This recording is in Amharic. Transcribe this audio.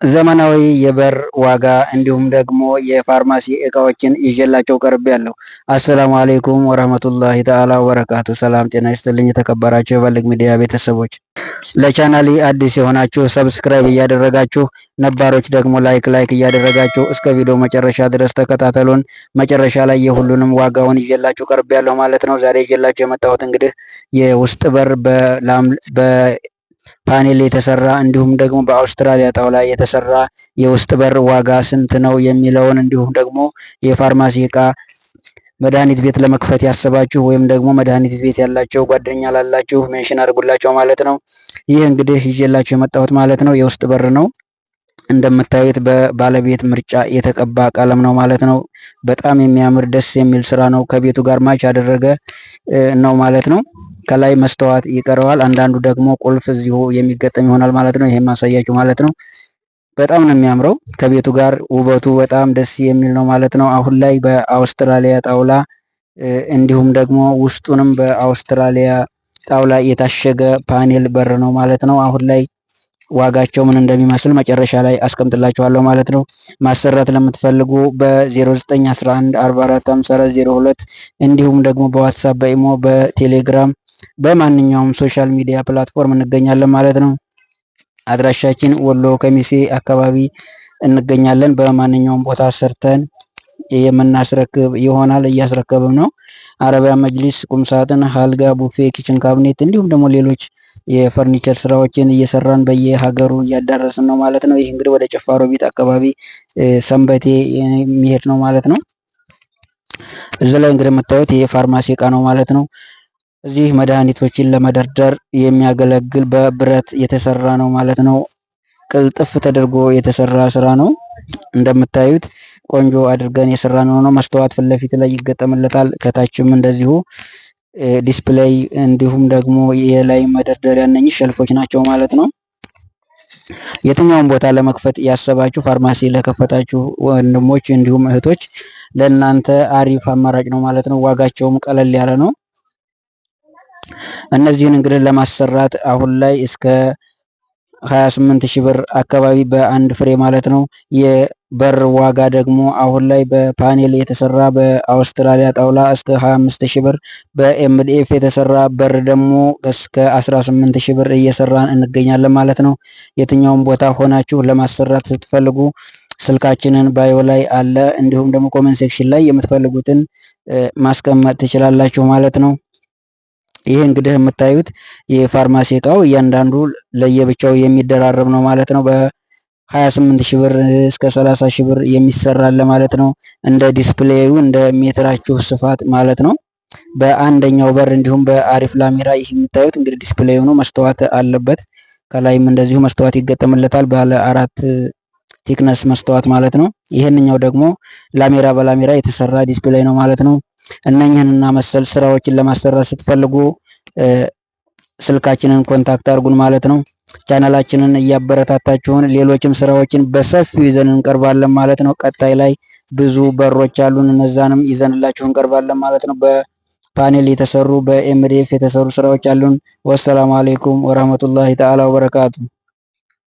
ዘመናዊ የበር ዋጋ እንዲሁም ደግሞ የፋርማሲ እቃዎችን ይዤላቸው ቀርቤያለሁ። አሰላሙ አለይኩም ወራህመቱላሂ ተዓላ ወበረካቱ። ሰላም ጤና ይስጥልኝ የተከበራችሁ የፈልግ ሚዲያ ቤተሰቦች፣ ለቻናሌ አዲስ የሆናችሁ ሰብስክራይብ እያደረጋችሁ፣ ነባሮች ደግሞ ላይክ እያደረጋችሁ እስከ ቪዲዮ መጨረሻ ድረስ ተከታተሉን። መጨረሻ ላይ የሁሉንም ዋጋውን ይዤላችሁ ቀርቤያለሁ ማለት ነው። ዛሬ ይዤላችሁ የመጣሁት እንግዲህ የውስጥ በር ፓኔል የተሰራ እንዲሁም ደግሞ በአውስትራሊያ ጣውላ የተሰራ የውስጥ በር ዋጋ ስንት ነው የሚለውን እንዲሁም ደግሞ የፋርማሲ እቃ መድኃኒት ቤት ለመክፈት ያሰባችሁ ወይም ደግሞ መድኃኒት ቤት ያላቸው ጓደኛ ላላችሁ ሜንሽን አድርጉላቸው ማለት ነው። ይህ እንግዲህ ይዤላችሁ የመጣሁት ማለት ነው የውስጥ በር ነው። እንደምታዩት በባለቤት ምርጫ የተቀባ ቀለም ነው ማለት ነው። በጣም የሚያምር ደስ የሚል ስራ ነው። ከቤቱ ጋር ማች ያደረገ ነው ማለት ነው። ከላይ መስተዋት ይቀረዋል። አንዳንዱ ደግሞ ቁልፍ እዚሁ የሚገጠም ይሆናል ማለት ነው። ይሄን ማሳያችሁ ማለት ነው። በጣም ነው የሚያምረው። ከቤቱ ጋር ውበቱ በጣም ደስ የሚል ነው ማለት ነው። አሁን ላይ በአውስትራሊያ ጣውላ እንዲሁም ደግሞ ውስጡንም በአውስትራሊያ ጣውላ የታሸገ ፓኔል በር ነው ማለት ነው። አሁን ላይ ዋጋቸው ምን እንደሚመስል መጨረሻ ላይ አስቀምጥላችኋለሁ ማለት ነው። ማሰራት ለምትፈልጉ በ0911 445402 እንዲሁም ደግሞ በዋትሳፕ በኢሞ በቴሌግራም በማንኛውም ሶሻል ሚዲያ ፕላትፎርም እንገኛለን ማለት ነው። አድራሻችን ወሎ ከሚሴ አካባቢ እንገኛለን። በማንኛውም ቦታ ሰርተን የምናስረክብ ይሆናል። እያስረከብም ነው። አረቢያ መጅሊስ፣ ቁምሳጥን፣ አልጋ፣ ቡፌ፣ ኪችን ካቢኔት እንዲሁም ደግሞ ሌሎች የፈርኒቸር ስራዎችን እየሰራን በየሀገሩ እያዳረስን ነው ማለት ነው። ይህ እንግዲህ ወደ ጨፋሮ ቤት አካባቢ ሰንበቴ የሚሄድ ነው ማለት ነው። እዚህ ላይ እንግዲህ የምታዩት የፋርማሲ እቃ ነው ማለት ነው። እዚህ መድኃኒቶችን ለመደርደር የሚያገለግል በብረት የተሰራ ነው ማለት ነው። ቅልጥፍ ተደርጎ የተሰራ ስራ ነው። እንደምታዩት ቆንጆ አድርገን የሰራ ነው። መስተዋት ፊት ለፊት ላይ ይገጠምለታል። ከታችም እንደዚሁ ዲስፕሌይ እንዲሁም ደግሞ የላይ መደርደሪያ እነኚህ ሸልፎች ናቸው ማለት ነው። የትኛውን ቦታ ለመክፈት ያሰባችሁ ፋርማሲ ለከፈታችሁ ወንድሞች እንዲሁም እህቶች ለእናንተ አሪፍ አማራጭ ነው ማለት ነው። ዋጋቸውም ቀለል ያለ ነው። እነዚህን እንግዲህ ለማሰራት አሁን ላይ እስከ 28,000 ብር አካባቢ በአንድ ፍሬ ማለት ነው። የበር ዋጋ ደግሞ አሁን ላይ በፓኔል የተሰራ በአውስትራሊያ ጣውላ እስከ 25,000 ብር፣ በኤምዲኤፍ የተሰራ በር ደግሞ እስከ 18,000 ብር እየሰራን እንገኛለን ማለት ነው። የትኛውም ቦታ ሆናችሁ ለማሰራት ስትፈልጉ ስልካችንን ባዮ ላይ አለ፣ እንዲሁም ደግሞ ኮሜንት ሴክሽን ላይ የምትፈልጉትን ማስቀመጥ ትችላላችሁ ማለት ነው። ይሄ እንግዲህ የምታዩት የፋርማሲ እቃው እያንዳንዱ ለየብቻው የሚደራረብ ነው ማለት ነው። በ28,000 ብር እስከ 30,000 ብር የሚሰራል ማለት ነው። እንደ ዲስፕሌዩ እንደ ሜትራችሁ ስፋት ማለት ነው። በአንደኛው በር እንዲሁም በአሪፍ ላሜራ ይህ የምታዩት እንግዲህ ዲስፕሌዩ ነው። መስተዋት አለበት። ከላይም እንደዚሁ መስተዋት ይገጠምለታል። ባለ 4 ቲክነስ መስተዋት ማለት ነው። ይሄንኛው ደግሞ ላሜራ በላሜራ የተሰራ ዲስፕሌይ ነው ማለት ነው። እነኝህንና መሰል ስራዎችን ለማሰራት ስትፈልጉ ስልካችንን ኮንታክት አድርጉን ማለት ነው። ቻናላችንን እያበረታታችሁን ሌሎችም ስራዎችን በሰፊው ይዘን እንቀርባለን ማለት ነው። ቀጣይ ላይ ብዙ በሮች አሉን፣ እነዛንም ይዘንላችሁ እንቀርባለን ማለት ነው። በፓኔል የተሰሩ በኤምዲኤፍ የተሰሩ ስራዎች አሉን። ወሰላሙ አለይኩም ወራህመቱላሂ ተዓላ ወበረካቱ።